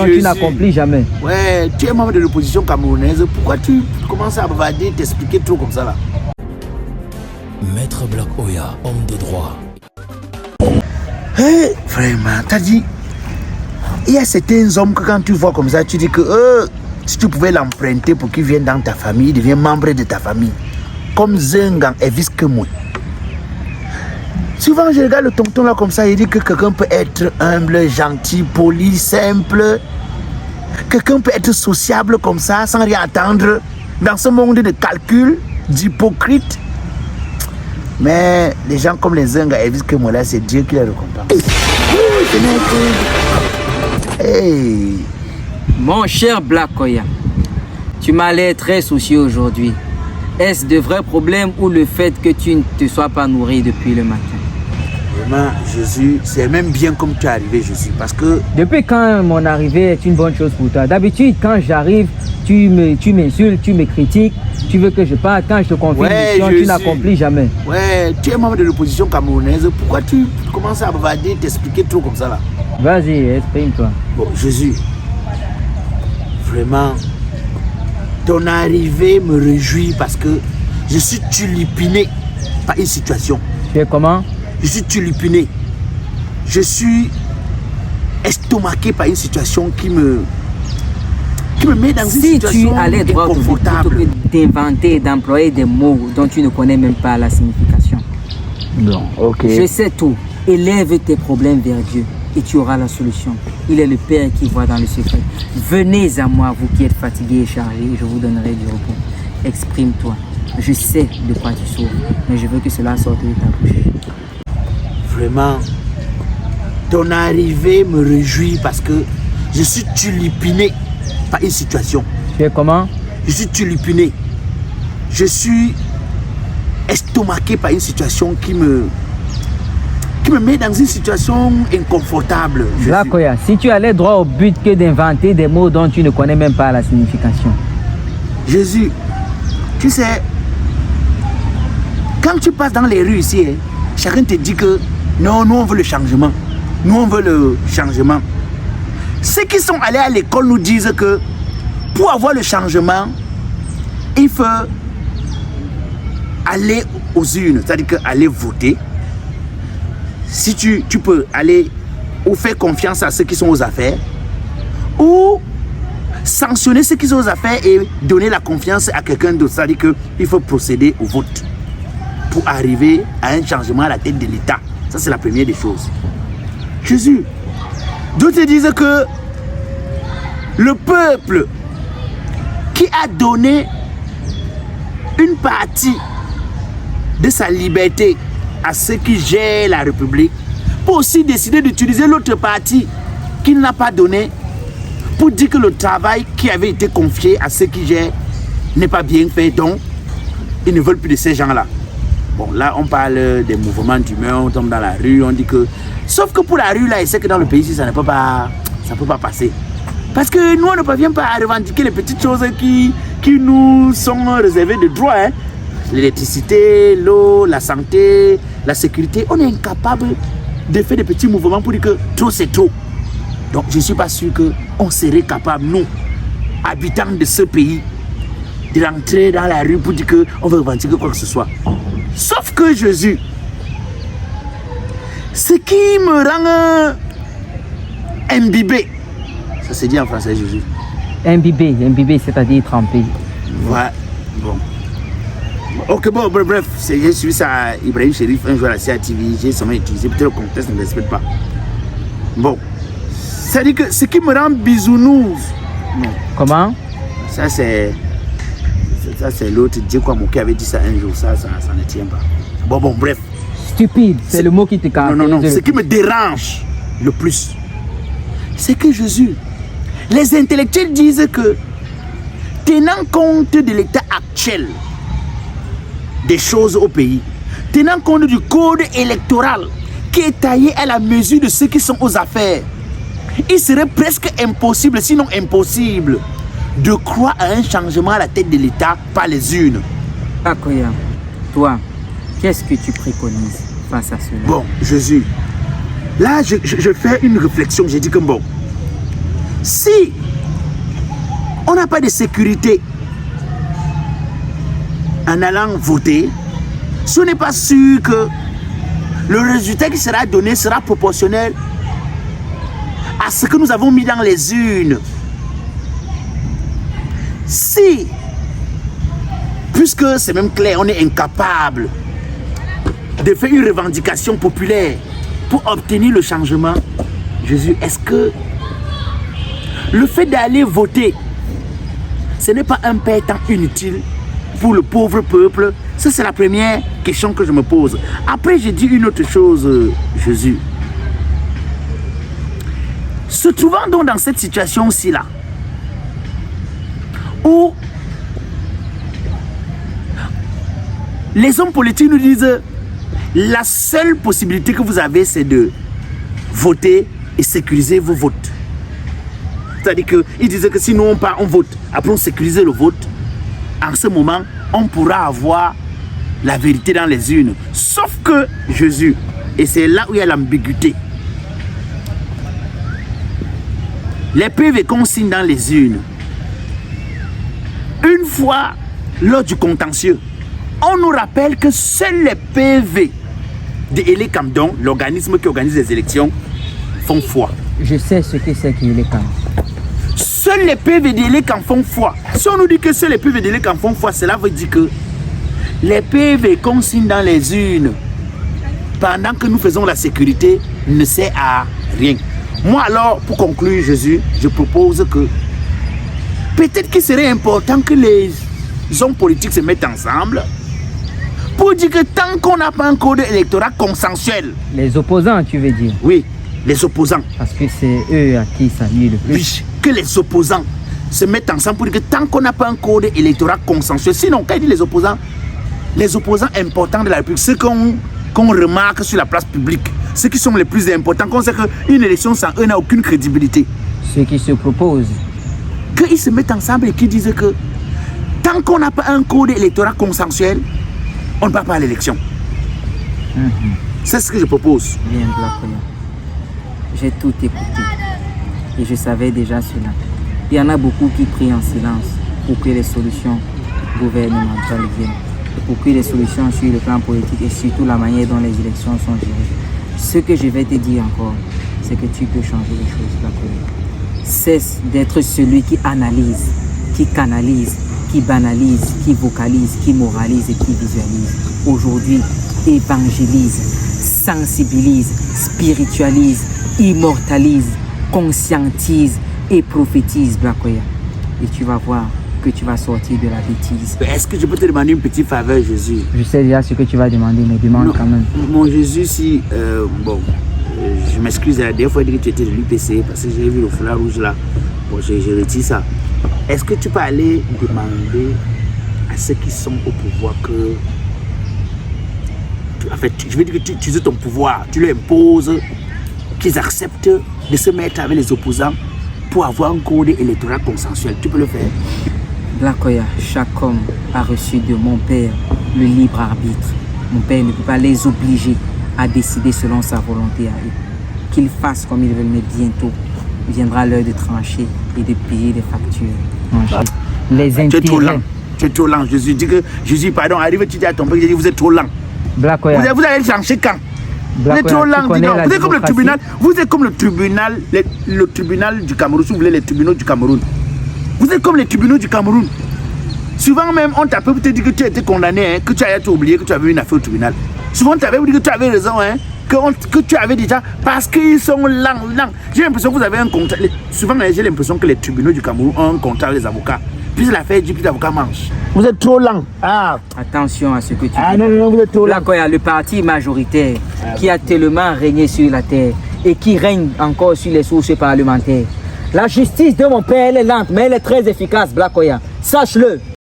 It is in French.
mission, tu n'accomplis jamais. Ouais, tu es membre de l'opposition camerounaise. Pourquoi tu commences à bavarder, t'expliquer trop comme ça là? Maître Black Oya, homme de droit. Hey, vraiment, t'as dit, il y a certains hommes que quand tu vois comme ça, tu dis que si tu pouvais l'emprunter pour qu'il vienne dans ta famille, il devient membre de ta famille. Comme Zengang et Viskemoui. Souvent, je regarde le tonton là comme ça, il dit que quelqu'un peut être humble, gentil, poli, simple. Quelqu'un peut être sociable comme ça, sans rien attendre, dans ce monde de calcul, d'hypocrite. Mais les gens comme les Zenga et Viskemoui là, c'est Dieu qui les récompense. Hey. Mon cher Black Oya, tu m'as l'air très soucieux aujourd'hui. Est-ce de vrais problèmes ou le fait que tu ne te sois pas nourri depuis le matin? Vraiment, Jésus, c'est même bien comme tu es arrivé, Jésus, parce que... Depuis quand mon arrivée est une bonne chose pour toi? D'habitude, quand j'arrive, tu m'insultes, tu me critiques, tu veux que je parte. Quand je te confie une mission, tu n'accomplis jamais. Ouais, tu es membre de l'opposition camerounaise. Pourquoi tu commences à bavarder, t'expliquer trop comme ça là? Vas-y, exprime-toi. Bon, Jésus, vraiment, ton arrivée me réjouit parce que je suis tulipiné par une situation. Tu es comment? Je suis tulipiné. Je suis estomaqué par une situation qui me met dans une situation Si tu allais droit au but plutôt que d'inventer et d'employer des mots dont tu ne connais même pas la signification. Non, ok. Je sais tout. Élève tes problèmes vers Dieu et tu auras la solution. Il est le Père qui voit dans le secret. Venez à moi, vous qui êtes fatigués et chargés, je vous donnerai du repos. Exprime-toi. Je sais de quoi tu souffres, mais je veux que cela sorte de ta bouche. Vraiment, ton arrivée me réjouit parce que je suis tulipiné par une situation. Tu es comment? Je suis tulipiné. Je suis estomaqué par une situation qui me met dans une situation inconfortable. Black Oya, si tu allais droit au but que d'inventer des mots dont tu ne connais même pas la signification. Jésus, tu sais, quand tu passes dans les rues ici, chacun te dit que non, nous on veut le changement. Nous on veut le changement. Ceux qui sont allés à l'école nous disent que pour avoir le changement, il faut aller aux urnes, c'est-à-dire aller voter. Si tu peux aller ou faire confiance à ceux qui sont aux affaires, ou sanctionner ceux qui sont aux affaires et donner la confiance à quelqu'un d'autre. C'est-à-dire qu'il faut procéder au vote pour arriver à un changement à la tête de l'État. Ça, c'est la première des choses. Jésus, d'autres disent que le peuple qui a donné une partie de sa liberté à ceux qui gèrent la République peut aussi décider d'utiliser l'autre partie qu'il n'a pas donné pour dire que le travail qui avait été confié à ceux qui gèrent n'est pas bien fait, donc ils ne veulent plus de ces gens-là. Bon, là, on parle des mouvements d'humeur, on tombe dans la rue, on dit que... Sauf que pour la rue, là, il sait que dans le pays, ça ne peut pas passer. Parce que nous, on ne parvient pas à revendiquer les petites choses qui nous sont réservées de droit. Hein. L'électricité, l'eau, la santé, la sécurité. On est incapable de faire des petits mouvements pour dire que trop, c'est trop. Donc, je ne suis pas sûr qu'on serait capable, nous, habitants de ce pays, de rentrer dans la rue pour dire qu'on veut revendiquer quoi que ce soit. Sauf que Jésus, ce qui me rend imbibé, ça se dit en français, Jésus. Imbibé, c'est-à-dire trempé. Ouais, bon. Ok, bon, bref, j'ai suivi ça à Ibrahim Chérif un jour à la CATV, j'ai seulement utilisé, peut-être le contexte ne respecte pas. Bon, c'est-à-dire que ce qui me rend bisounours. Non. Comment? Ça, c'est l'autre Dieu qui avait dit ça un jour, ça ne tient pas. Bon, bref. Stupide, c'est le mot qui te caractérise. Non, ce qui me dérange le plus, c'est que Jésus, les intellectuels disent que, tenant compte de l'état actuel des choses au pays, tenant compte du code électoral qui est taillé à la mesure de ceux qui sont aux affaires, il serait presque impossible, sinon impossible, de croire à un changement à la tête de l'État par les urnes. Akoya, toi, qu'est-ce que tu préconises face à cela? Bon, Jésus, là, je fais une réflexion. J'ai dit que bon, Si on n'a pas de sécurité en allant voter, ce n'est pas sûr que le résultat qui sera donné sera proportionnel à ce que nous avons mis dans les urnes. Si, puisque c'est même clair, on est incapable de faire une revendication populaire pour obtenir le changement, Jésus, est-ce que le fait d'aller voter, ce n'est pas un perdant inutile pour le pauvre peuple? Ça, c'est la première question que je me pose. Après, j'ai dit une autre chose, Jésus. Se trouvant donc dans cette situation-ci là, où les hommes politiques nous disent la seule possibilité que vous avez, c'est de voter et sécuriser vos votes. C'est-à-dire qu'ils disaient que si nous on part, on vote, après on sécurise le vote, en ce moment, on pourra avoir la vérité dans les urnes. Sauf que Jésus, et c'est là où il y a l'ambiguïté, les PV qu'on signe dans les urnes, une fois lors du contentieux, on nous rappelle que seuls les PV de Elekam, l'organisme qui organise les élections, font foi. Je sais ce que c'est qu'Elekam. Seuls les PV de Elekam font foi. Si on nous dit que seuls les PV de Elekam font foi, cela veut dire que les PV qu'on signe dans les urnes, pendant que nous faisons la sécurité, ne sert à rien. Moi alors, pour conclure, Jésus, je propose que peut-être qu'il serait important que les hommes politiques se mettent ensemble pour dire que tant qu'on n'a pas un code électoral consensuel... Les opposants, tu veux dire? Oui, les opposants. Parce que c'est eux à qui ça nuit le plus. Oui, que les opposants se mettent ensemble pour dire que tant qu'on n'a pas un code électoral consensuel, sinon, quand il dit les opposants importants de la République, ceux qu'on remarque sur la place publique, ceux qui sont les plus importants, qu'on sait qu'une élection sans eux n'a aucune crédibilité. Ceux qui se proposent. Qu'ils se mettent ensemble et qu'ils disent que tant qu'on n'a pas un code électoral consensuel, on ne va pas à l'élection. C'est ce que je propose. Bien, Blakoya. J'ai tout écouté. Et je savais déjà cela. Il y en a beaucoup qui prient en silence pour que les solutions gouvernementales viennent. Pour que les solutions sur le plan politique et surtout la manière dont les élections sont gérées. Ce que je vais te dire encore, c'est que tu peux changer les choses, Blakoya. Cesse d'être celui qui analyse, qui canalise, qui banalise, qui vocalise, qui moralise et qui visualise. Aujourd'hui, évangélise, sensibilise, spiritualise, immortalise, conscientise et prophétise, Blakoya. Et tu vas voir que tu vas sortir de la bêtise. Est-ce que je peux te demander une petite faveur, Jésus? Je sais déjà ce que tu vas demander, mais demande quand même. Mon Jésus, si... je m'excuse, la dernière fois que tu étais de l'UPC, parce que j'ai vu le foulard rouge là. Bon, j'ai retiré ça. Est-ce que tu peux aller demander à ceux qui sont au pouvoir que... En fait, je veux dire que tu utilises ton pouvoir, tu leur imposes qu'ils acceptent de se mettre avec les opposants pour avoir un code électoral consensuel. Tu peux le faire? Blakoya, chaque homme a reçu de mon père le libre arbitre. Mon père ne peut pas les obliger à décider selon sa volonté à eux. Qu'ils fassent comme ils veulent, mais bientôt viendra l'heure de trancher et de payer les factures. Les intérêts. Tu es trop lent. Tu es trop lent. Jésus dit que Jésus, pardon, arrive, tu dis à ton père, vous êtes trop lent. Blakoya. Vous allez trancher quand? Blakoya, vous êtes trop lent. Vous êtes comme le tribunal. Vous êtes comme le tribunal du Cameroun. Si vous voulez, les tribunaux du Cameroun. Vous êtes comme les tribunaux du Cameroun. Souvent même, on t'appelle pour te dire que tu as été condamné, hein, que tu as été oublié, que tu avais une affaire au tribunal. Souvent, on t'avait dit que tu avais raison, hein, que tu avais déjà... Parce qu'ils sont lents. J'ai l'impression que vous avez un contrat. Souvent, j'ai l'impression que les tribunaux du Cameroun ont un contrat avec les avocats. Puis l'affaire dit que les avocats mangent. Vous êtes trop lent. Attention à ce que tu dis. Non, vous êtes trop lent. Blakoya, le parti majoritaire qui a tellement régné sur la terre et qui règne encore sur les sources parlementaires. La justice de mon père, elle est lente, mais elle est très efficace, Blakoya. Sache-le.